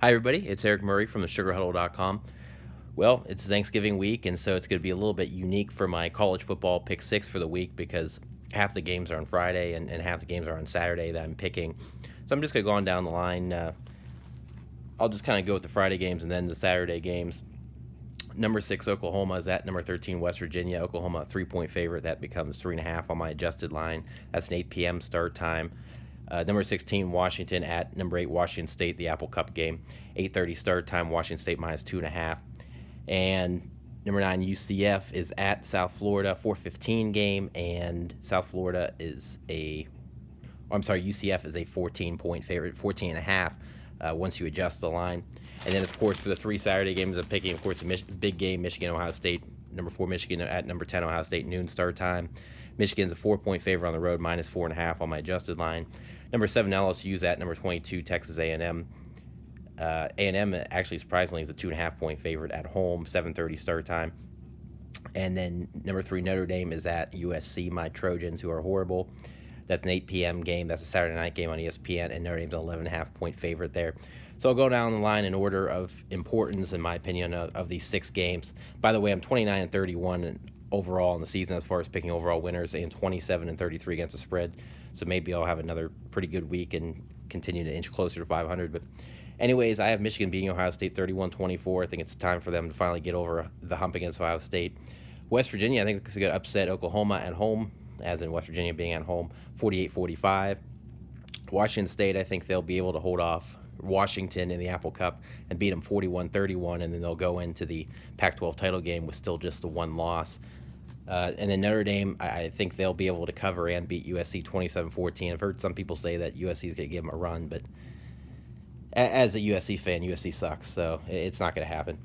Hi, everybody. It's Eric Murray from the sugarhuddle.com. Well, it's Thanksgiving week, and so it's going to be a little bit unique for my college football pick six for the week because half the games are on Friday and half the games are on Saturday that I'm picking. So I'm just going to go on down the line. I'll just kind of go with the Friday games and then the Saturday games. Number 6, Oklahoma is at number 13, West Virginia. Oklahoma, a 3-point favorite. That becomes 3.5 on my adjusted line. That's an 8 p.m. start time. Number 16, Washington at number 8, Washington State, the Apple Cup game. 8:30 start time, Washington State minus 2.5. And number 9, UCF is at South Florida, 4:15 game. And UCF is a 14-point favorite, 14.5 once you adjust the line. And then, of course, for the 3 Saturday games, I'm picking, of course, a big game, Michigan, Ohio State. Number 4, Michigan at number 10, Ohio State, noon start time. Michigan's a 4-point favorite on the road, minus 4.5 on my adjusted line. Number 7, LSU's at number 22, Texas A&M. A&M actually, surprisingly, is a 2.5-point favorite at home, 7:30 start time. And then number 3, Notre Dame is at USC, my Trojans, who are horrible. That's an 8 p.m. game. That's a Saturday night game on ESPN, and Notre Dame's an 11.5-point favorite there. So I'll go down the line in order of importance, in my opinion, of these 6 games. By the way, I'm 29-31 overall in the season as far as picking overall winners, and 27-33 against the spread. So maybe I'll have another pretty good week and continue to inch closer to 500. But anyways, I have Michigan beating Ohio State 31-24. I think it's time for them to finally get over the hump against Ohio State. West Virginia, I think, is going to upset Oklahoma at home, as in West Virginia being at home, 48-45. Washington State, I think they'll be able to hold off Washington in the Apple Cup and beat them 41-31, and then they'll go into the Pac-12 title game with still just the one loss. And then Notre Dame, I think they'll be able to cover and beat USC 27-14. I've heard some people say that USC is going to give them a run, but as a USC fan, USC sucks, so it's not going to happen.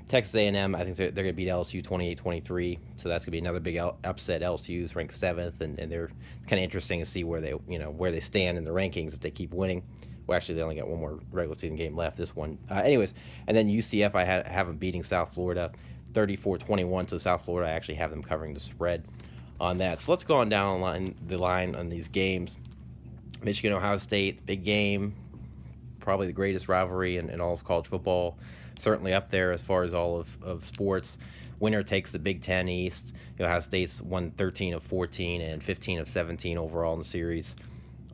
Texas A&M, I think they're going to beat LSU 28-23, so that's going to be another big upset. LSU's ranked 7th, and they're kind of interesting to see where they stand in the rankings if they keep winning. Well, actually, they only got one more regular season game left, this one. Anyways, and then UCF, I have them beating South Florida 34-21, so South Florida, I actually have them covering the spread on that. So let's go on down the line on these games. Michigan, Ohio State, big game. Probably the greatest rivalry in all of college football, certainly up there as far as all of sports. Winner takes the Big Ten East. Ohio State's won 13 of 14 and 15 of 17 overall in the series.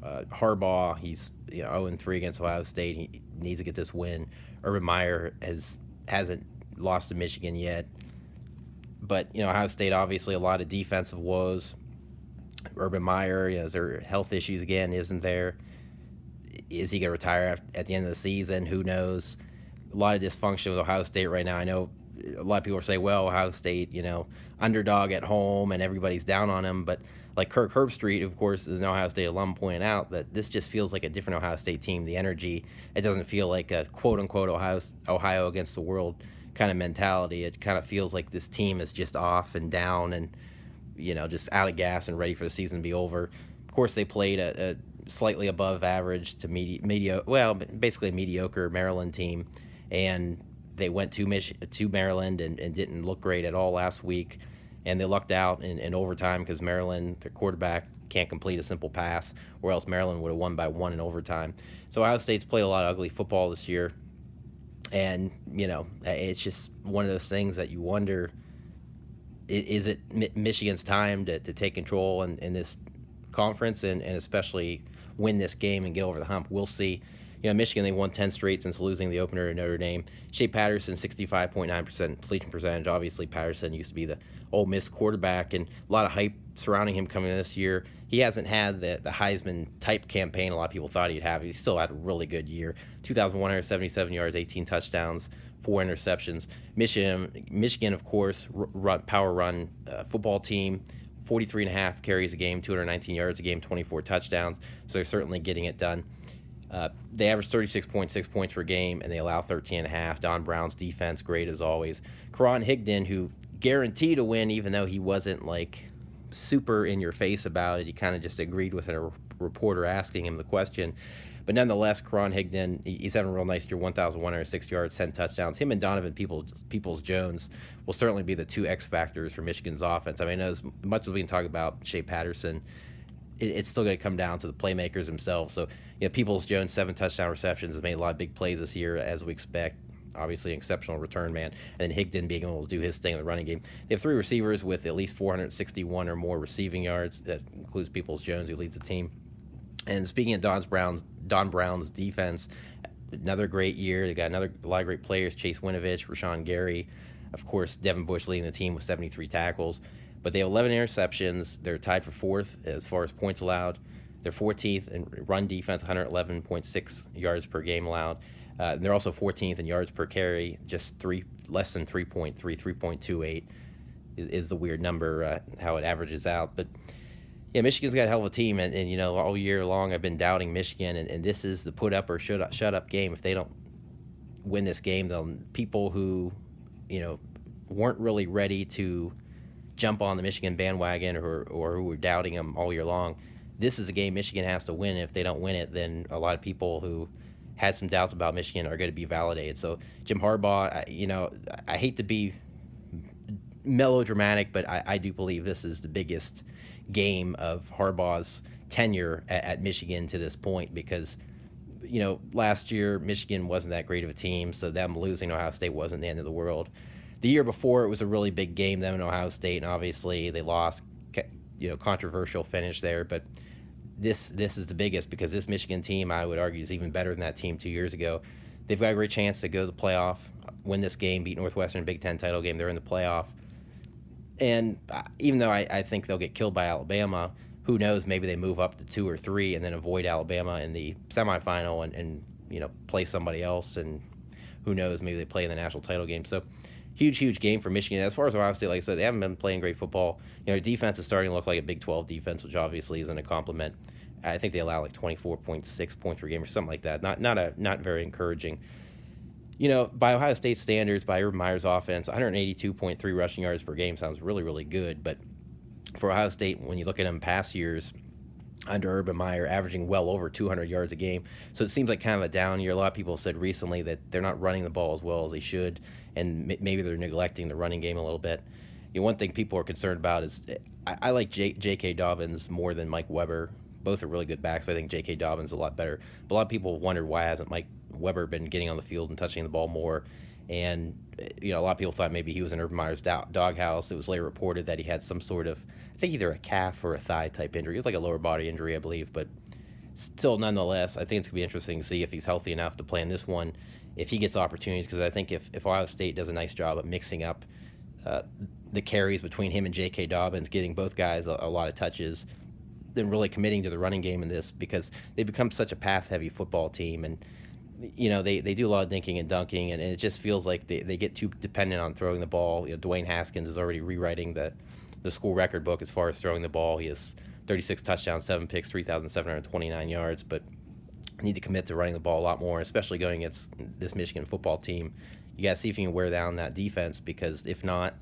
Harbaugh, he's 0-3 against Ohio State. He needs to get this win. Urban Meyer hasn't lost to Michigan yet, but Ohio State, obviously a lot of defensive woes. Urban Meyer, is there health issues again? Isn't there? Is he going to retire at the end of the season? Who knows? A lot of dysfunction with Ohio State right now. I know a lot of people say, well, Ohio State, underdog at home and everybody's down on him. But like Kirk Herbstreit, of course, is an Ohio State alum, pointing out that this just feels like a different Ohio State team. The energy, it doesn't feel like a quote-unquote Ohio against the world kind of mentality. It kind of feels like this team is just off and down and, just out of gas and ready for the season to be over. Of course, they played a slightly above average to basically a mediocre Maryland team, and they went to Maryland and didn't look great at all last week, and they lucked out in overtime because Maryland, their quarterback, can't complete a simple pass, or else Maryland would have won by 1 in overtime. So Ohio State's played a lot of ugly football this year, and it's just one of those things that you wonder, is it Michigan's time to take control in this conference and especially win this game and get over the hump? We'll see. Michigan, they won 10 straight since losing the opener to Notre Dame. Shea Patterson, 65.9% completion percentage. Obviously, Patterson used to be the Ole Miss quarterback, and a lot of hype surrounding him coming in this year. He hasn't had the Heisman-type campaign a lot of people thought he'd have. He still had a really good year. 2,177 yards, 18 touchdowns, 4 interceptions. Michigan, of course, power run football team. 43.5 carries a game, 219 yards a game, 24 touchdowns. So they're certainly getting it done. They average 36.6 points per game, and they allow 13.5. Don Brown's defense, great as always. Karan Higdon, who guaranteed to win, even though he wasn't super in your face about it. He kind of just agreed with a reporter asking him the question. But nonetheless, Karan Higdon, he's having a real nice year, 1,106 yards, 10 touchdowns. Him and Donovan Peoples-Jones will certainly be the 2 X factors for Michigan's offense. I mean, as much as we can talk about Shea Patterson, it's still going to come down to the playmakers themselves. So, Peoples-Jones, 7 touchdown receptions, has made a lot of big plays this year, as we expect. Obviously, an exceptional return man. And then Higdon being able to do his thing in the running game. They have 3 receivers with at least 461 or more receiving yards. That includes Peoples-Jones, who leads the team. And speaking of Don Brown's defense, another great year. They got a lot of great players: Chase Winovich, Rashawn Gary, of course, Devin Bush leading the team with 73 tackles. But they have 11 interceptions. They're tied for 4th as far as points allowed. They're 14th in run defense, 111.6 yards per game allowed. And they're also 14th in yards per carry, just less than 3.28 is the weird number, how it averages out. But yeah, Michigan's got a hell of a team, and all year long I've been doubting Michigan, and this is the put up or shut up game. If they don't win this game, then people who weren't really ready to jump on the Michigan bandwagon or who were doubting them all year long, this is a game Michigan has to win. If they don't win it, then a lot of people who had some doubts about Michigan are going to be validated. So Jim Harbaugh, I hate to be melodramatic, but I do believe this is the biggest game of Harbaugh's tenure at Michigan to this point, because last year Michigan wasn't that great of a team, so them losing to Ohio State wasn't the end of the world. The year before, it was a really big game, them and Ohio State, and obviously they lost, controversial finish there, but this is the biggest, because this Michigan team, I would argue, is even better than that team 2 years ago. They've got a great chance to go to the playoff, win this game, beat Northwestern, Big Ten title game. They're in the playoff. And even though I think they'll get killed by Alabama, who knows, maybe they move up to 2 or 3 and then avoid Alabama in the semifinal and play somebody else, and who knows, maybe they play in the national title game. So huge game for Michigan. As far as Ohio State, like I said, they haven't been playing great football. Their defense is starting to look like a Big 12 defense, which obviously isn't a compliment. I think they allow like 24.6 points per game or something like that. Not very encouraging. By Ohio State standards, by Urban Meyer's offense, 182.3 rushing yards per game sounds really, really good. But for Ohio State, when you look at them past years under Urban Meyer, averaging well over 200 yards a game. So it seems like kind of a down year. A lot of people said recently that they're not running the ball as well as they should, and maybe they're neglecting the running game a little bit. One thing people are concerned about is I like J.K. Dobbins more than Mike Weber. Both are really good backs, but I think J.K. Dobbins is a lot better. But a lot of people wondered, why hasn't Mike Weber been getting on the field and touching the ball more? And a lot of people thought maybe he was in Urban Meyer's doghouse. It was later reported that he had some sort of, I think, either a calf or a thigh type injury. It was like a lower body injury, I believe. But still, nonetheless, I think it's going to be interesting to see if he's healthy enough to play in this one, if he gets opportunities, because I think if Ohio State does a nice job of mixing up the carries between him and J.K. Dobbins, getting both guys a lot of touches, then really committing to the running game in this, because they become such a pass-heavy football team, and they do a lot of dinking and dunking, and it just feels like they get too dependent on throwing the ball. Dwayne Haskins is already rewriting the school record book as far as throwing the ball. He has 36 touchdowns, 7 picks, 3,729 yards, but need to commit to running the ball a lot more, especially going against this Michigan football team. You got to see if you can wear down that defense, because if not,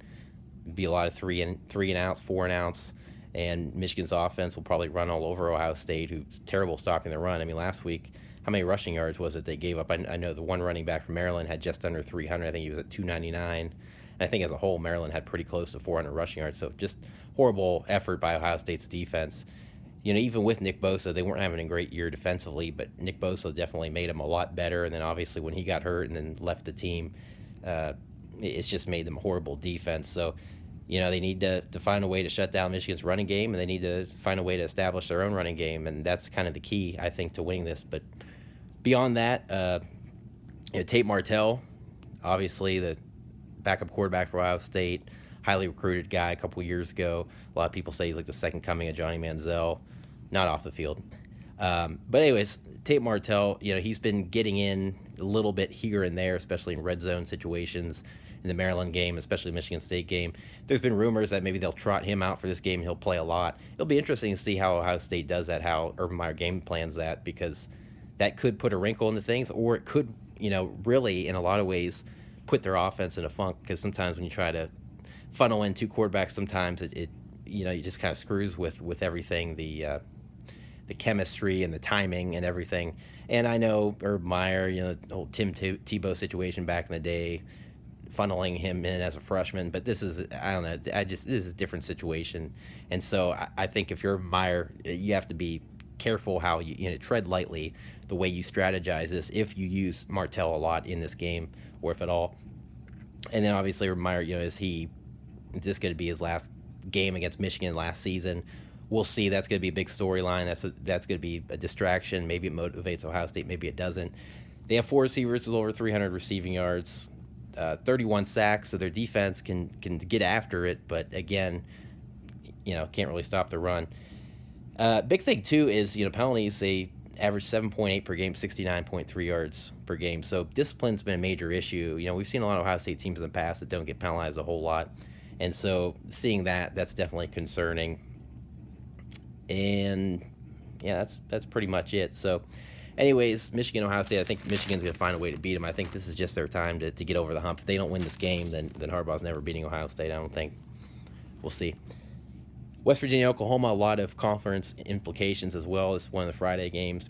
it'd be a lot of three and outs, 4 and outs, and Michigan's offense will probably run all over Ohio State, who's terrible stopping the run. I mean, last week, how many rushing yards was it they gave up? I know the one running back from Maryland had just under 300. I think he was at 299. And I think as a whole, Maryland had pretty close to 400 rushing yards. So just horrible effort by Ohio State's defense. Even with Nick Bosa, they weren't having a great year defensively, but Nick Bosa definitely made them a lot better. And then obviously when he got hurt and then left the team, it's just made them a horrible defense. So, they need to find a way to shut down Michigan's running game, and they need to find a way to establish their own running game, and that's kind of the key, I think, to winning this. But beyond that, Tate Martell, obviously the backup quarterback for Ohio State, highly recruited guy a couple years ago. A lot of people say he's like the second coming of Johnny Manziel, not off the field. But anyways, Tate Martell, he's been getting in a little bit here and there, especially in red zone situations in the Maryland game, especially Michigan State game. There's been rumors that maybe they'll trot him out for this game and he'll play a lot. It'll be interesting to see how Ohio State does that, how Urban Meyer game plans that, because that could put a wrinkle into things, or it could, really, in a lot of ways, put their offense in a funk, because sometimes when you try to funnel in 2 quarterbacks, sometimes it you just kind of screws with everything, the chemistry and the timing and everything. And I know Urban Meyer, the whole Tim Tebow situation back in the day, funneling him in as a freshman. But this is, I don't know, this is a different situation. And so I think if you're Meyer, you have to be careful how you tread lightly the way you strategize this if you use Martell a lot in this game, or if at all. And then obviously Meyer, is this going to be his last game against Michigan last season? We'll see. That's going to be a big storyline. That's going to be a distraction. Maybe it motivates Ohio State. Maybe it doesn't. They have 4 receivers with over 300 receiving yards, 31 sacks, so their defense can get after it. But again, can't really stop the run. Big thing too is penalties. They average 7.8 per game, 69.3 yards per game. So discipline's been a major issue. We've seen a lot of Ohio State teams in the past that don't get penalized a whole lot, and so seeing that's definitely concerning. And yeah, that's pretty much it. So anyways, Michigan, Ohio State, I think Michigan's going to find a way to beat them. I think this is just their time to get over the hump. If they don't win this game, then Harbaugh's never beating Ohio State, I don't think. We'll see. West Virginia, Oklahoma, a lot of conference implications as well. It's one of the Friday games.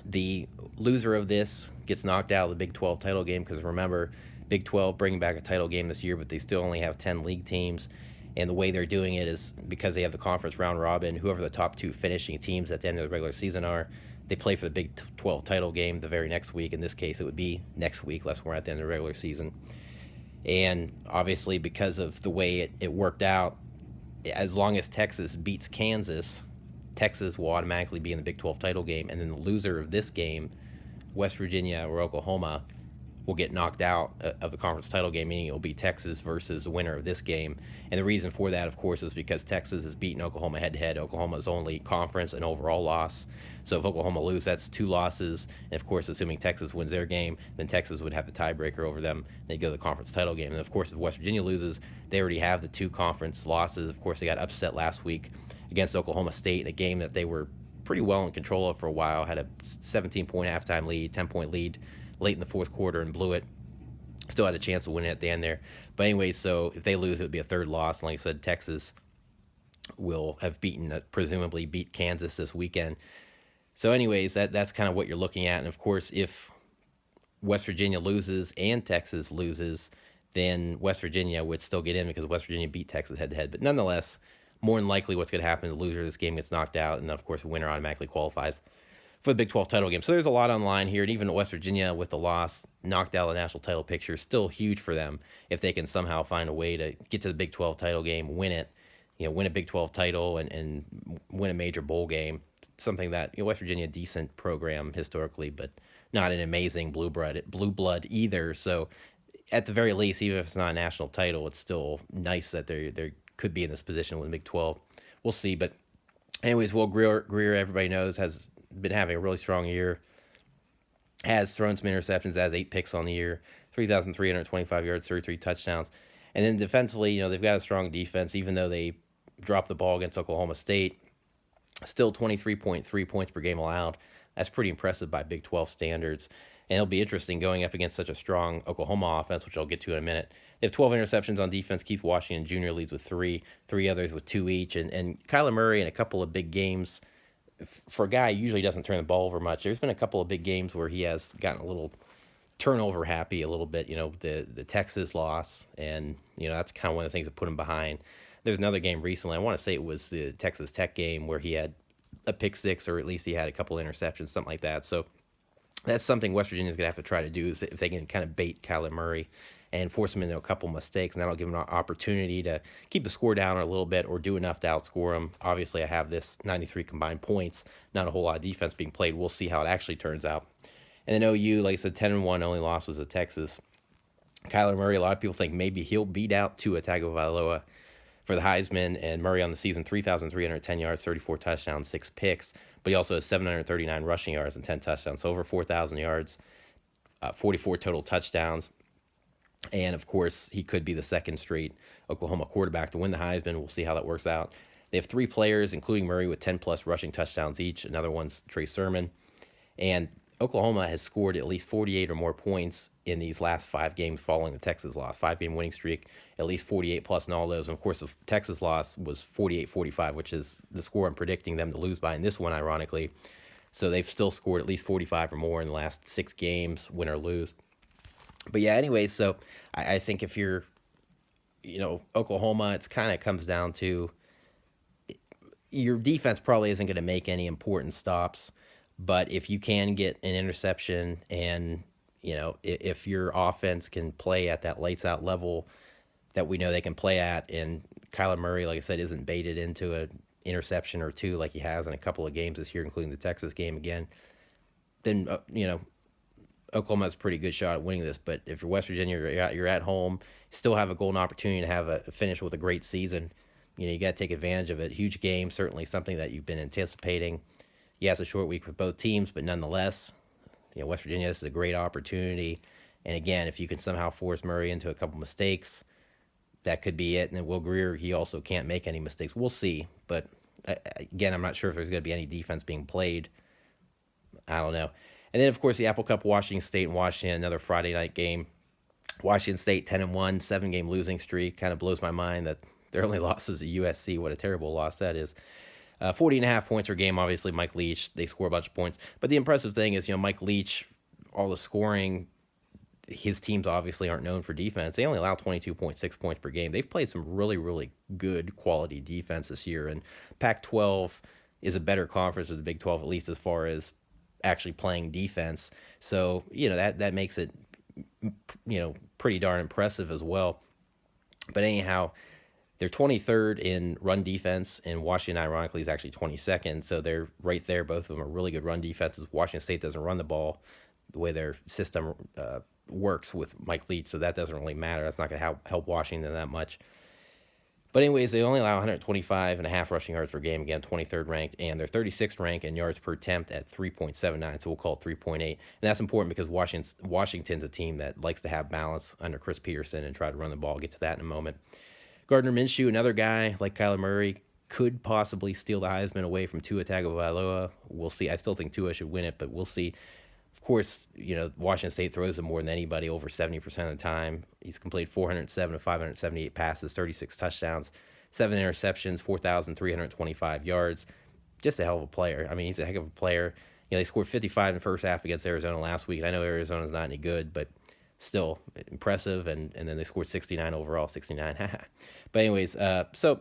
The loser of this gets knocked out of the Big 12 title game because remember, Big 12 bringing back a title game this year, but they still only have 10 league teams. And the way they're doing it is because they have the conference round robin, whoever the top 2 finishing teams at the end of the regular season are, they play for the Big 12 title game the very next week. In this case, it would be next week, unless we're at the end of the regular season. And obviously, because of the way it worked out, as long as Texas beats Kansas, Texas will automatically be in the Big 12 title game. And then the loser of this game, West Virginia or Oklahoma, will get knocked out of the conference title game, meaning it will be Texas versus the winner of this game. And the reason for that, of course, is because Texas has beaten Oklahoma head-to-head. Oklahoma's only conference and overall loss. So if Oklahoma loses, that's 2 losses. And, of course, assuming Texas wins their game, then Texas would have the tiebreaker over them. They'd go to the conference title game. And, of course, if West Virginia loses, they already have the 2 conference losses. Of course, they got upset last week against Oklahoma State in a game that they were pretty well in control of for a while, had a 17-point halftime lead, 10-point lead late in the fourth quarter and blew it. Still had a chance to win it at the end there. But anyway, so if they lose, it would be a 3rd loss. And like I said, Texas will have presumably beat Kansas this weekend. So anyways, that's kind of what you're looking at. And of course, if West Virginia loses and Texas loses, then West Virginia would still get in because West Virginia beat Texas head-to-head. But nonetheless, more than likely what's going to happen, the loser of this game gets knocked out, and then, of course, the winner automatically qualifies for the Big 12 title game. So there's a lot on the line here, and even West Virginia with the loss knocked out of the national title picture. Still huge for them if they can somehow find a way to get to the Big 12 title game, win it, win a Big 12 title and win a major bowl game. Something that West Virginia, decent program historically, but not an amazing blue blood either. So at the very least, even if it's not a national title, it's still nice that they could be in this position with the Big 12. We'll see. But anyways, Will Greer, everybody knows, has been having a really strong year, has thrown some interceptions, has 8 picks on the year, 3,325 yards, 33 touchdowns. And then defensively, they've got a strong defense, even though they dropped the ball against Oklahoma State. Still 23.3 points per game allowed. That's pretty impressive by Big 12 standards. And it'll be interesting going up against such a strong Oklahoma offense, which I'll get to in a minute. They have 12 interceptions on defense. Keith Washington Jr. leads with 3 others with 2 each. And Kyler Murray in a couple of big games, for a guy who usually doesn't turn the ball over much, there's been a couple of big games where he has gotten a little turnover happy a little bit, the Texas loss. And, that's kind of one of the things that put him behind. There's another game recently, I want to say it was the Texas Tech game, where he had a pick 6, or at least he had a couple interceptions, something like that. So that's something West Virginia's going to have to try to do, is if they can kind of bait Kyler Murray and force him into a couple mistakes, and that'll give him an opportunity to keep the score down a little bit or do enough to outscore him. Obviously, I have this 93 combined points, not a whole lot of defense being played. We'll see how it actually turns out. And then OU, like I said, 10-1, only loss was to Texas. Kyler Murray, a lot of people think maybe he'll beat out Tua Tagovailoa for the Heisman, and Murray on the season, 3,310 yards, 34 touchdowns, 6 picks, but he also has 739 rushing yards and 10 touchdowns, so over 4,000 yards, 44 total touchdowns. And, of course, he could be the second straight Oklahoma quarterback to win the Heisman. We'll see how that works out. They have 3 players, including Murray, with 10-plus rushing touchdowns each. Another one's Trey Sermon. And Oklahoma has scored at least 48 or more points in these last 5 games following the Texas loss. 5-game winning streak, at least 48-plus in all those. And, of course, the Texas loss was 48-45, which is the score I'm predicting them to lose by in this one, ironically. So they've still scored at least 45 or more in the last 6 games, win or lose. But yeah, anyway, so I think if you're, Oklahoma, it's kind of comes down to your defense probably isn't going to make any important stops, but if you can get an interception and if your offense can play at that lights out level that we know they can play at, and Kyler Murray, like I said, isn't baited into an interception or two like he has in a couple of games this year, including the Texas game again, then Oklahoma has a pretty good shot at winning this. But if you're West Virginia, you're at home, still have a golden opportunity to have a finish with a great season. You got to take advantage of it. Huge game, certainly something that you've been anticipating. Yeah, it's a short week with both teams, but nonetheless, West Virginia, this is a great opportunity. And again, if you can somehow force Murray into a couple mistakes, that could be it. And then Will Greer, he also can't make any mistakes. We'll see. But again, I'm not sure if there's going to be any defense being played. I don't know. And then, of course, the Apple Cup, Washington State and Washington, another Friday night game. Washington State 10-1, 7-game losing streak. Kind of blows my mind that their only loss is at USC. What a terrible loss that is. 40.5 points per game, obviously, Mike Leach. They score a bunch of points. But the impressive thing is, Mike Leach, all the scoring, his teams obviously aren't known for defense. They only allow 22.6 points per game. They've played some really, really good quality defense this year. And Pac-12 is a better conference than the Big 12, at least as far as actually playing defense. So, that makes it, pretty darn impressive as well. But anyhow, they're 23rd in run defense, and Washington, ironically, is actually 22nd. So they're right there. Both of them are really good run defenses. Washington State doesn't run the ball the way their system works with Mike Leach, so that doesn't really matter. That's not going to help Washington that much. But anyways, they only allow 125.5 rushing yards per game, again, 23rd ranked, and they're 36th ranked in yards per attempt at 3.79, so we'll call it 3.8. And that's important because Washington's a team that likes to have balance under Chris Peterson and try to run the ball. I'll get to that in a moment. Gardner Minshew, another guy like Kyler Murray, could possibly steal the Heisman away from Tua Tagovailoa. We'll see. I still think Tua should win it, but we'll see. Of course, Washington State throws him more than anybody, over 70% of the time. He's completed 407 of 578 passes, 36 touchdowns, 7 interceptions, 4,325 yards. Just a hell of a player. I mean, he's a heck of a player. They scored 55 in the first half against Arizona last week. I know Arizona's not any good, but still impressive. And then they scored 69 overall, 69. But anyways, so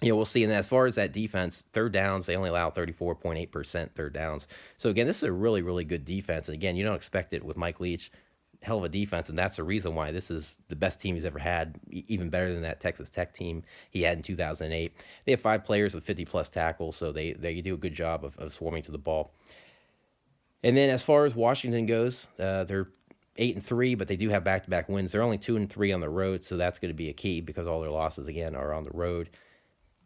we'll see. And as far as that defense, third downs, they only allow 34.8% third downs. So again, this is a really, really good defense. And again, you don't expect it with Mike Leach. Hell of a defense, and that's the reason why this is the best team he's ever had, even better than that Texas Tech team he had in 2008. They have 5 players with 50-plus tackles, so they do a good job of swarming to the ball. And then as far as Washington goes, they're 8-3, but they do have back-to-back wins. They're only 2-3 on the road, so that's going to be a key because all their losses, again, are on the road.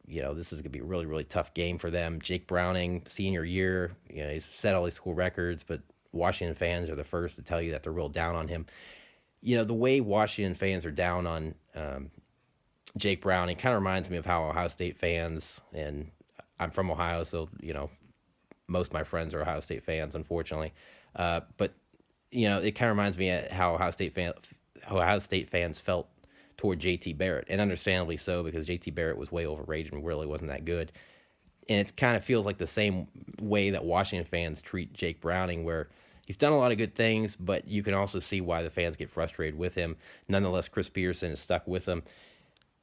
This is going to be a really, really tough game for them. Jake Browning, senior year, he's set all these school records, but Washington fans are the first to tell you that they're real down on him. The way Washington fans are down on Jake Browning kind of reminds me of how Ohio State fans, and I'm from Ohio, so, most of my friends are Ohio State fans, unfortunately. But, it kind of reminds me of how Ohio State fans felt toward JT Barrett, and understandably so, because JT Barrett was way overrated and really wasn't that good. And it kind of feels like the same way that Washington fans treat Jake Browning, where he's done a lot of good things, but you can also see why the fans get frustrated with him. Nonetheless, Chris Peterson is stuck with him.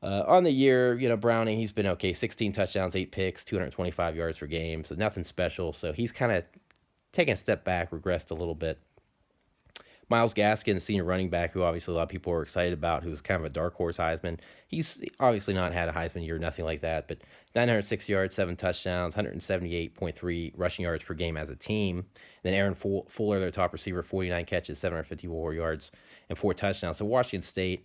On the year, Browning, he's been okay. 16 touchdowns, 8 picks, 225 yards per game, so nothing special. So he's kind of taken a step back, regressed a little bit. Myles Gaskin, senior running back, who obviously a lot of people are excited about, who's kind of a dark horse Heisman. He's obviously not had a Heisman year, nothing like that, but 906 yards, 7 touchdowns, 178.3 rushing yards per game as a team. Then Aaron Fuller, their top receiver, 49 catches, 754 yards, and 4 touchdowns. So Washington State,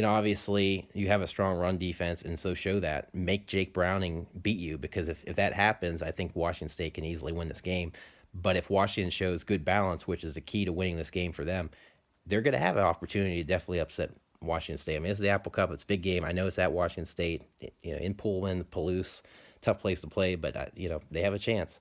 obviously you have a strong run defense, and so show that. Make Jake Browning beat you, because if that happens, I think Washington State can easily win this game. But if Washington shows good balance, which is the key to winning this game for them, they're going to have an opportunity to definitely upset Washington State. I mean, it's the Apple Cup. It's a big game. I know it's at Washington State, in Pullman, Palouse, tough place to play, but, they have a chance.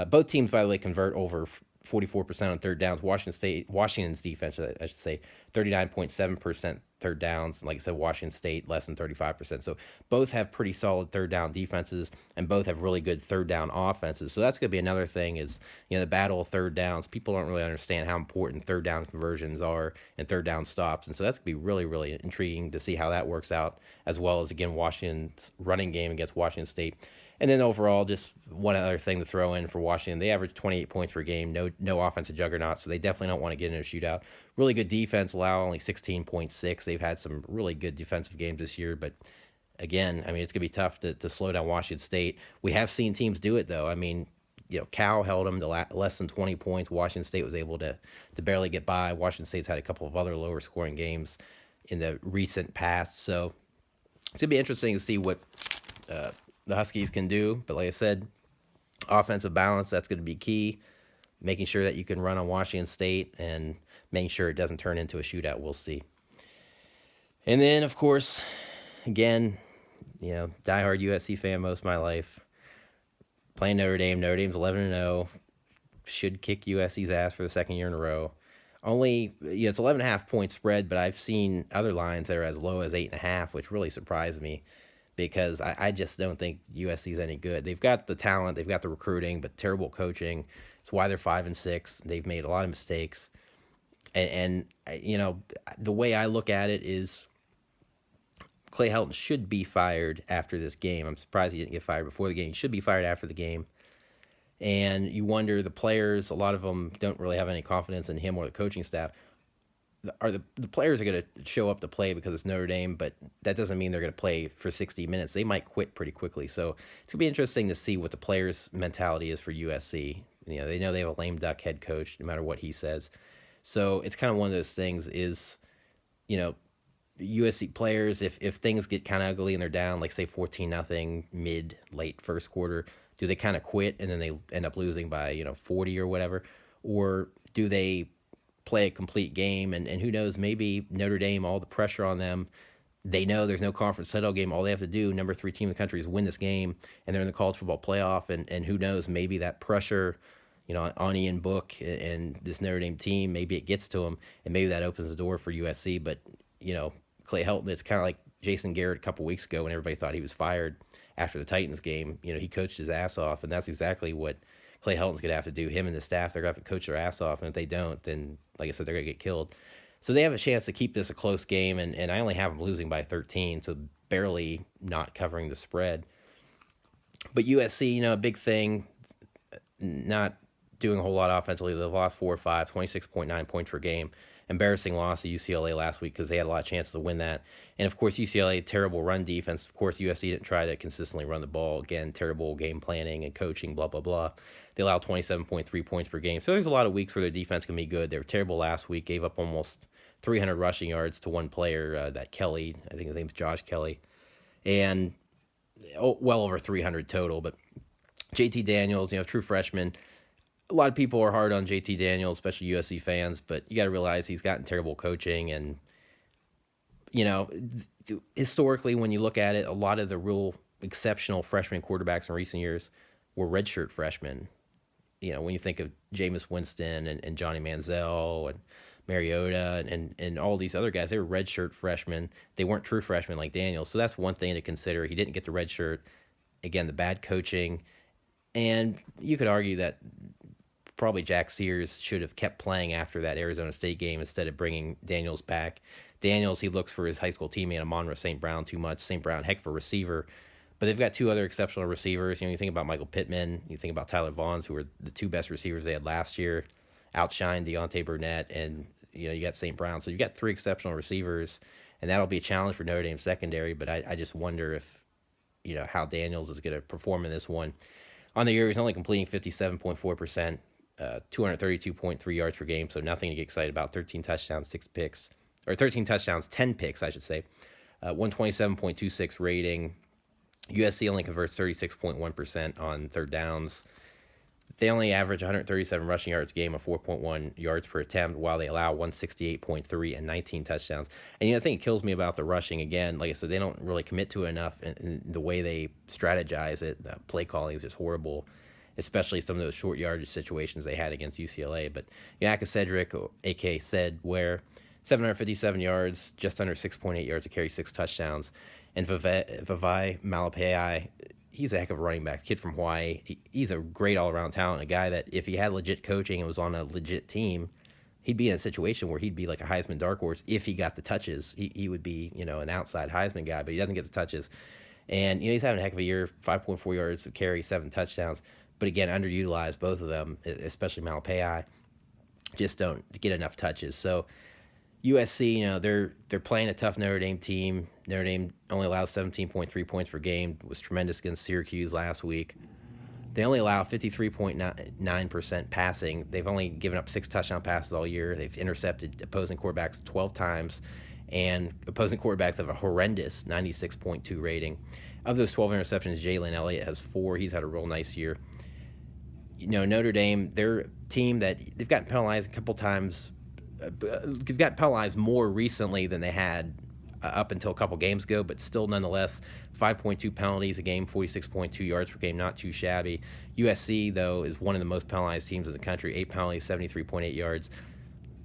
Both teams, by the way, convert over 44% on third downs. Washington's defense, I should say, 39.7% third downs. And like I said, Washington State less than 35%. So both have pretty solid third down defenses, and both have really good third down offenses. So that's going to be another thing is, the battle of third downs. People don't really understand how important third down conversions are and third down stops. And so that's going to be really, really intriguing to see how that works out, as well as, again, Washington's running game against Washington State. And then overall, just one other thing to throw in for Washington, they average 28 points per game, no offensive juggernaut, so they definitely don't want to get in a shootout. Really good defense, allow only 16.6. They've had some really good defensive games this year, but again, I mean, it's going to be tough to slow down Washington State. We have seen teams do it, though. I mean, Cal held them to less than 20 points. Washington State was able to barely get by. Washington State's had a couple of other lower scoring games in the recent past, so it's going to be interesting to see what the Huskies can do. But like I said, offensive balance, that's going to be key. Making sure that you can run on Washington State and making sure it doesn't turn into a shootout. We'll see. And then, of course, again, diehard USC fan most of my life. Playing Notre Dame. Notre Dame's 11-0. Should kick USC's ass for the second year in a row. Only, it's 11.5 point spread, but I've seen other lines that are as low as 8.5, which really surprised me, because I just don't think USC's any good. They've got the talent, they've got the recruiting, but terrible coaching. It's why they're 5-6. They've made a lot of mistakes. And the way I look at it is Clay Helton should be fired after this game. I'm surprised he didn't get fired before the game. He should be fired after the game. And you wonder, the players, a lot of them don't really have any confidence in him or the coaching staff. The players are going to show up to play because it's Notre Dame, but that doesn't mean they're going to play for 60 minutes. They might quit pretty quickly. So it's going to be interesting to see what the players' mentality is for USC. They know they have a lame duck head coach, no matter what he says. So it's kind of one of those things is, USC players, if things get kind of ugly and they're down, like say 14-0 late first quarter, do they kind of quit and then they end up losing by 40 or whatever, or do they play a complete game? And who knows, maybe Notre Dame, all the pressure on them, they know there's no conference title game. All they have to do, number 3 team in the country, is win this game, and they're in the college football playoff. And who knows, maybe that pressure, on Ian Book and this Notre Dame team, maybe it gets to them, and maybe that opens the door for USC. But Clay Helton, it's kind of like Jason Garrett a couple weeks ago when everybody thought he was fired after the Titans game. He coached his ass off, and that's exactly what Clay Helton's going to have to do. Him and the staff, they're going to have to coach their ass off, and if they don't, then, like I said, they're going to get killed. So they have a chance to keep this a close game, and I only have them losing by 13, so barely not covering the spread. But USC, a big thing, not doing a whole lot offensively. They've lost 4 or 5, 26.9 points per game. Embarrassing loss to UCLA last week because they had a lot of chances to win that. And, of course, UCLA, terrible run defense. Of course, USC didn't try to consistently run the ball. Again, terrible game planning and coaching, blah, blah, blah. They allowed 27.3 points per game. So there's a lot of weeks where their defense can be good. They were terrible last week, gave up almost 300 rushing yards to one player, that Kelly. I think his name's Josh Kelly. And well over 300 total. But JT Daniels, true freshman. A lot of people are hard on JT Daniels, especially USC fans, but you got to realize he's gotten terrible coaching. And, historically, when you look at it, a lot of the real exceptional freshman quarterbacks in recent years were redshirt freshmen. When you think of Jameis Winston and Johnny Manziel and Mariota and all these other guys, they were redshirt freshmen. They weren't true freshmen like Daniels. So that's one thing to consider. He didn't get the redshirt. Again, the bad coaching. And you could argue that probably Jack Sears should have kept playing after that Arizona State game instead of bringing Daniels back. Daniels, he looks for his high school teammate Amon-Ra St. Brown too much. St. Brown, heck of a receiver. But they've got 2 other exceptional receivers. You think about Michael Pittman. You think about Tyler Vaughns, who were the 2 best receivers they had last year. Outshined Deontay Burnett. And, you got St. Brown. So you've got 3 exceptional receivers. And that'll be a challenge for Notre Dame secondary. But I just wonder if, how Daniels is going to perform in this one. On the year, he's only completing 57.4%. 232.3 yards per game, so nothing to get excited about. 13 touchdowns, 6 picks. Or 13 touchdowns, 10 picks, I should say. 127.26 rating. USC only converts 36.1% on third downs. They only average 137 rushing yards a game of 4.1 yards per attempt, while they allow 168.3 and 19 touchdowns. And the thing that kills me about the rushing, again, like I said, they don't really commit to it enough, and the way they strategize it, the play calling is just horrible. especially some of those short yardage situations they had against UCLA. But Aka Cedric, aka Ced Ware, 757 yards, just under 6.8 yards to carry, 6 touchdowns. And Vavai Malapai, he's a heck of a running back, kid from Hawaii. He's a great all-around talent, a guy that if he had legit coaching and was on a legit team, he'd be in a situation where he'd be like a Heisman dark horse if he got the touches. He would be, an outside Heisman guy, but he doesn't get the touches. And, he's having a heck of a year, 5.4 yards to carry, 7 touchdowns. But again, underutilized, both of them, especially Malapai, just don't get enough touches. So USC, they're playing a tough Notre Dame team. Notre Dame only allows 17.3 points per game. Was tremendous against Syracuse last week. They only allow 53.9% passing. They've only given up 6 touchdown passes all year. They've intercepted opposing quarterbacks 12 times, and opposing quarterbacks have a horrendous 96.2 rating. Of those 12 interceptions, Jalen Elliott has 4. He's had a real nice year. Notre Dame, they're a team that they've gotten penalized a couple times. They've gotten penalized more recently than they had up until a couple games ago, but still nonetheless 5.2 penalties a game, 46.2 yards per game, not too shabby. USC, though, is one of the most penalized teams in the country, 8 penalties, 73.8 yards.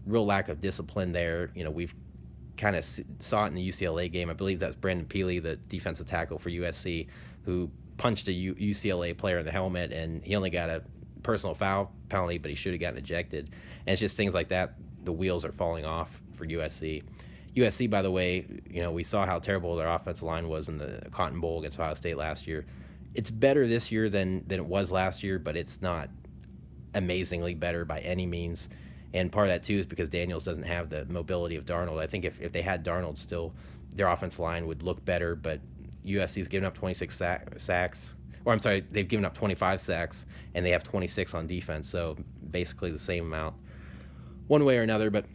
Real lack of discipline there. We've kind of saw it in the UCLA game. I believe that was Brandon Peely, the defensive tackle for USC, who punched a UCLA player in the helmet, and he only got a personal foul penalty, but he should have gotten ejected. And it's just things like that. The wheels are falling off for USC. USC, by the way, we saw how terrible their offensive line was in the Cotton Bowl against Ohio State last year. It's better this year than it was last year, but it's not amazingly better by any means. And part of that, too, is because Daniels doesn't have the mobility of Darnold. I think if they had Darnold still, their offensive line would look better, but USC's given up 26 sacks. Or, I'm sorry, they've given up 25 sacks, and they have 26 on defense, so basically the same amount one way or another. But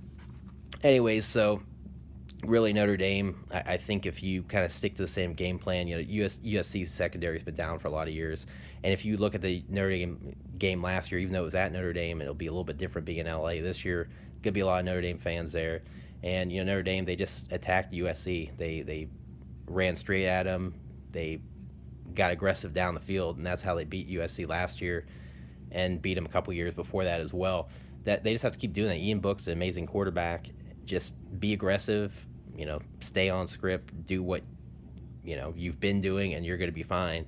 anyways, so really Notre Dame, I think if you kind of stick to the same game plan, USC's secondary has been down for a lot of years. And if you look at the Notre Dame game last year, even though it was at Notre Dame, it'll be a little bit different being in LA this year. Could be a lot of Notre Dame fans there. And, Notre Dame, they just attacked USC. They ran straight at them. They got aggressive down the field, and that's how they beat USC last year and beat them a couple years before that as well. That they just have to keep doing that. Ian Book's an amazing quarterback. Just be aggressive, stay on script, do what, you've been doing, and you're going to be fine.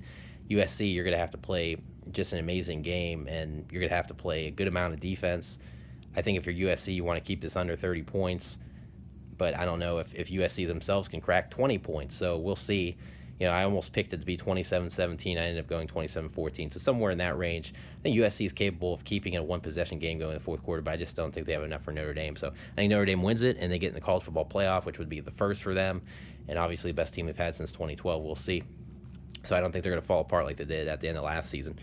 USC, you're going to have to play just an amazing game, and you're going to have to play a good amount of defense. I think if you're USC, you want to keep this under 30 points, but I don't know if USC themselves can crack 20 points, so we'll see. I almost picked it to be 27-17. I ended up going 27-14. So somewhere in that range. I think USC is capable of keeping a one-possession game going in the fourth quarter, but I just don't think they have enough for Notre Dame. So I think Notre Dame wins it, and they get in the college football playoff, which would be the first for them, and obviously the best team they've had since 2012. We'll see. So I don't think they're going to fall apart like they did at the end of last season.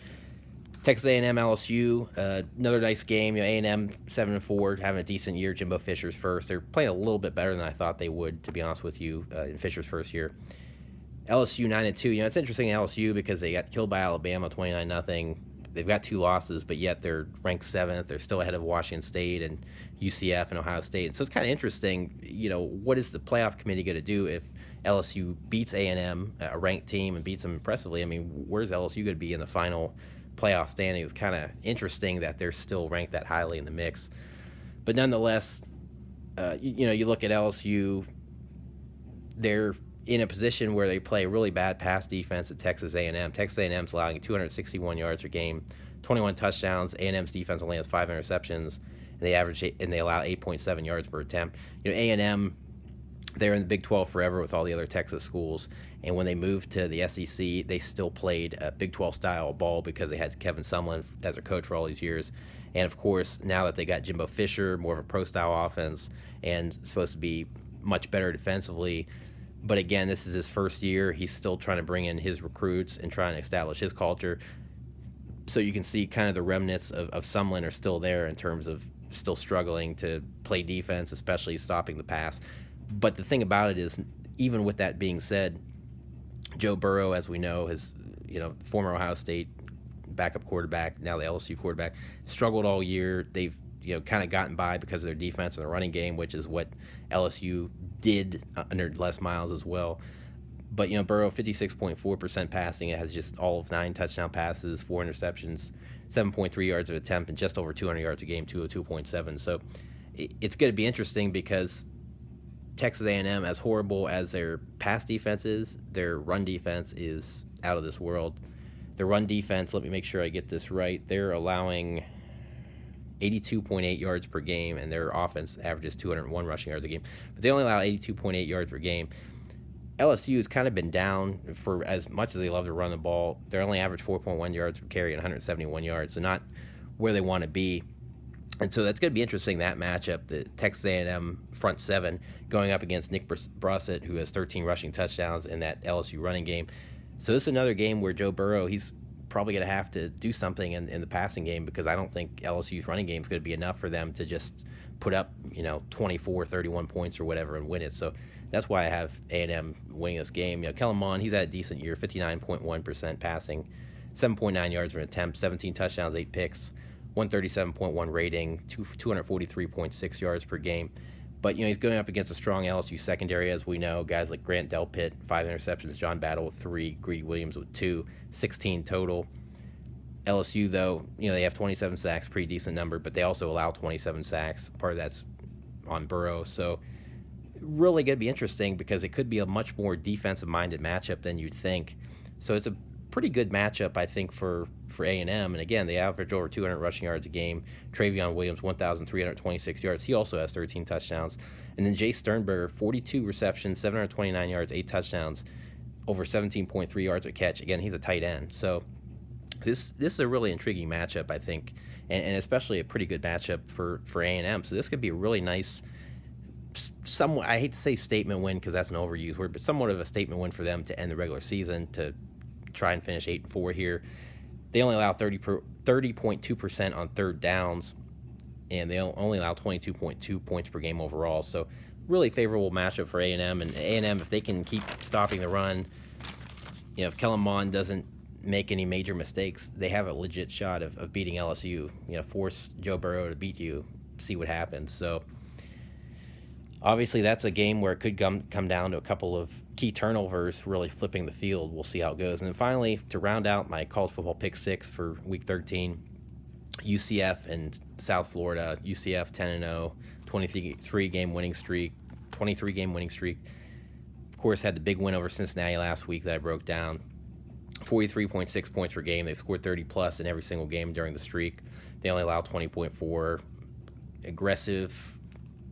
Texas A&M, LSU, another nice game. A&M 7-4, having a decent year. Jimbo Fisher's first. They're playing a little bit better than I thought they would, to be honest with you, in Fisher's first year. LSU 9-2. It's interesting in LSU because they got killed by Alabama 29-0. They've got 2 losses, but yet they're ranked 7th. They're still ahead of Washington State and UCF and Ohio State. And so it's kind of interesting. What is the playoff committee going to do if LSU beats A&M, a ranked team, and beats them impressively? I mean, where's LSU going to be in the final playoff standing? It's kind of interesting that they're still ranked that highly in the mix. But nonetheless, you look at LSU, they're in a position where they play really bad pass defense at Texas A&M. Texas A&M's allowing 261 yards per game, 21 touchdowns. A&M's defense only has 5 interceptions, and they allow 8.7 yards per attempt. A&M, they're in the Big 12 forever with all the other Texas schools, and when they moved to the SEC, they still played a Big 12 style ball because they had Kevin Sumlin as their coach for all these years. And of course, now that they got Jimbo Fisher, more of a pro style offense, and supposed to be much better defensively. But again, this is his first year. He's still trying to bring in his recruits and trying to establish his culture. So you can see kind of the remnants of Sumlin are still there in terms of still struggling to play defense, especially stopping the pass. But the thing about it is, even with that being said, Joe Burrow, as we know, is former Ohio State backup quarterback, now the LSU quarterback, struggled all year. They've kind of gotten by because of their defense and the running game, which is what LSU did under Les Miles as well. But, Burrow, 56.4% passing. It has just all of 9 touchdown passes, 4 interceptions, 7.3 yards of attempt, and just over 200 yards a game, 202.7. So it's going to be interesting because Texas A&M, as horrible as their pass defense is, their run defense is out of this world. Their run defense, let me make sure I get this right, they're allowing 82.8 yards per game, and their offense averages 201 rushing yards a game. But they only allow 82.8 yards per game. LSU has kind of been down for as much as they love to run the ball. They only average 4.1 yards per carry and 171 yards, so not where they want to be. And so that's going to be interesting, that matchup, the Texas A&M front seven going up against Nick Brossett, who has 13 rushing touchdowns in that LSU running game. So this is another game where Joe Burrow, he's probably going to have to do something in the passing game, because I don't think LSU's running game is going to be enough for them to just put up 24, 31 points or whatever and win it. So that's why I have A&M winning this game. Kellen Mond, he's had a decent year, 59.1% passing, 7.9 yards per attempt, 17 touchdowns, 8 picks, 137.1 rating, 243.6 yards per game. But, he's going up against a strong LSU secondary, as we know. Guys like Grant Delpit, 5 interceptions, John Battle with 3, Greedy Williams with 2, 16 total. LSU, though, they have 27 sacks, pretty decent number, but they also allow 27 sacks. Part of that's on Burrow. So really going to be interesting, because it could be a much more defensive-minded matchup than you'd think. So it's a pretty good matchup, I think, for A&M. And again, they average over 200 rushing yards a game. Travion Williams, 1,326 yards. He also has 13 touchdowns. And then Jay Sternberger, 42 receptions, 729 yards, 8 touchdowns, over 17.3 yards a catch. Again, he's a tight end. So this is a really intriguing matchup, I think, and especially a pretty good matchup for A&M. So this could be a really nice, somewhat, I hate to say statement win because that's an overused word, but somewhat of a statement win for them to end the regular season, to try and finish 8-4 here. They only allow 30.2% on third downs, and they only allow 22.2 points per game overall. So really favorable matchup for A&M. And A&M, if they can keep stopping the run, if Kellen Mond doesn't make any major mistakes, they have a legit shot of beating LSU. Force Joe Burrow to beat you, see what happens. So obviously that's a game where it could come down to a couple of key turnovers really flipping the field. We'll see how it goes. And then finally, to round out my college football pick 6 for week 13, UCF and South Florida. UCF 10-0, 23-game winning streak. Of course, had the big win over Cincinnati last week that I broke down. 43.6 points per game. They've scored 30-plus in every single game during the streak. They only allow 20.4. Aggressive,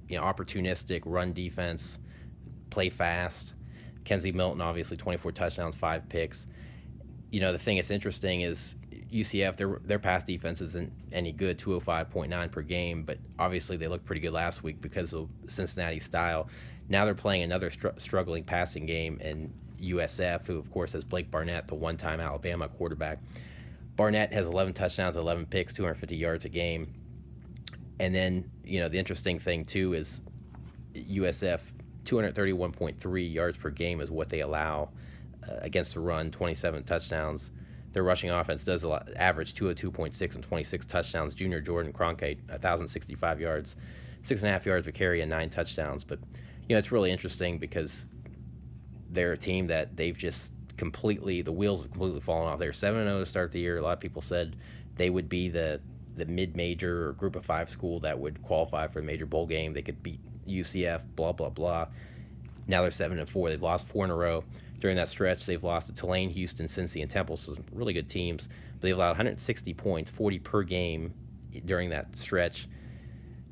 opportunistic run defense, play fast. Kenzie Milton, obviously 24 touchdowns, 5 picks. The thing that's interesting is UCF, their pass defense isn't any good, 205.9 per game, but obviously they looked pretty good last week because of Cincinnati's style. Now they're playing another struggling passing game in USF, who of course has Blake Barnett, the one-time Alabama quarterback. Barnett has 11 touchdowns, 11 picks, 250 yards a game. And then, the interesting thing too is USF, 231.3 yards per game is what they allow against the run, 27 touchdowns. Their rushing offense does average 202.6 and 26 touchdowns. Junior Jordan Cronkite, 1,065 yards, 6.5 yards per carry, and 9 touchdowns. But, it's really interesting because they're a team that they've just the wheels have completely fallen off. They're 7-0 to start the year. A lot of people said they would be the mid-major or group of 5 school that would qualify for a major bowl game. They could beat UCF, blah, blah, blah. Now they're 7-4. They've lost 4 in a row. During that stretch, they've lost to Tulane, Houston, Cincy, and Temple, so some really good teams. But they've allowed 160 points, 40 per game during that stretch.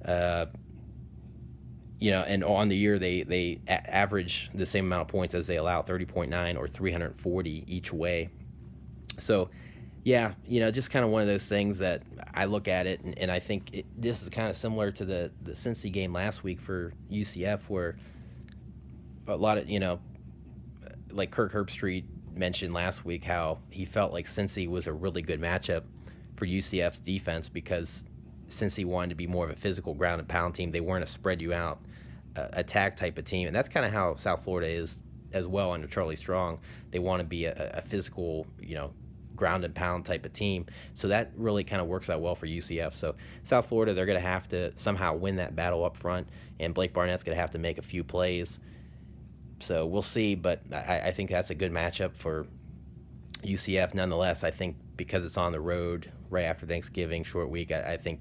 And on the year, they average the same amount of points as they allow, 30.9 or 340 each way. So, yeah, just kind of one of those things that I look at it, and I think this is kind of similar to the Cincy game last week for UCF, where a lot of, like Kirk Herbstreit mentioned last week, how he felt like Cincy was a really good matchup for UCF's defense because Cincy wanted to be more of a physical ground and pound team. They weren't a spread you out attack type of team, and that's kind of how South Florida is as well under Charlie Strong. They want to be a physical, ground and pound type of team. So that really kind of works out well for UCF. So South Florida, they're going to have to somehow win that battle up front, and Blake Barnett's going to have to make a few plays. So we'll see, but I think that's a good matchup for UCF. Nonetheless, I think because it's on the road right after Thanksgiving, short week, I think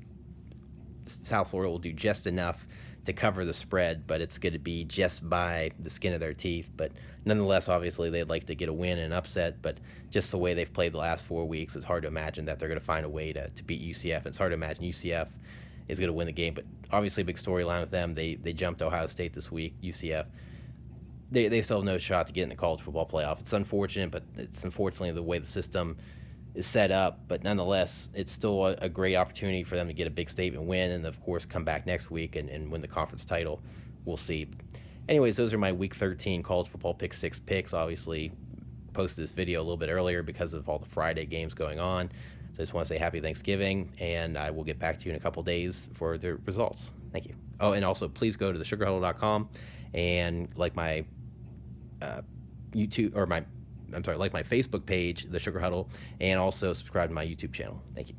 South Florida will do just enough to cover the spread, but it's going to be just by the skin of their teeth. But nonetheless, obviously, they'd like to get a win and an upset, but just the way they've played the last 4 weeks, it's hard to imagine that they're going to find a way to beat UCF. It's hard to imagine UCF is going to win the game, but obviously a big storyline with them. They jumped Ohio State this week, UCF. They still have no shot to get in the college football playoff. It's unfortunate, but it's unfortunately the way the system is set up, but nonetheless, it's still a great opportunity for them to get a big statement win and, of course, come back next week and win the conference title. We'll see. Anyways, those are my Week 13 college football Pick 6 picks. Obviously, posted this video a little bit earlier because of all the Friday games going on. So I just want to say happy Thanksgiving, and I will get back to you in a couple days for the results. Thank you. Oh, and also, please go to thesugarhuddle.com and like my like my Facebook page, The Sugar Huddle, and also subscribe to my YouTube channel. Thank you.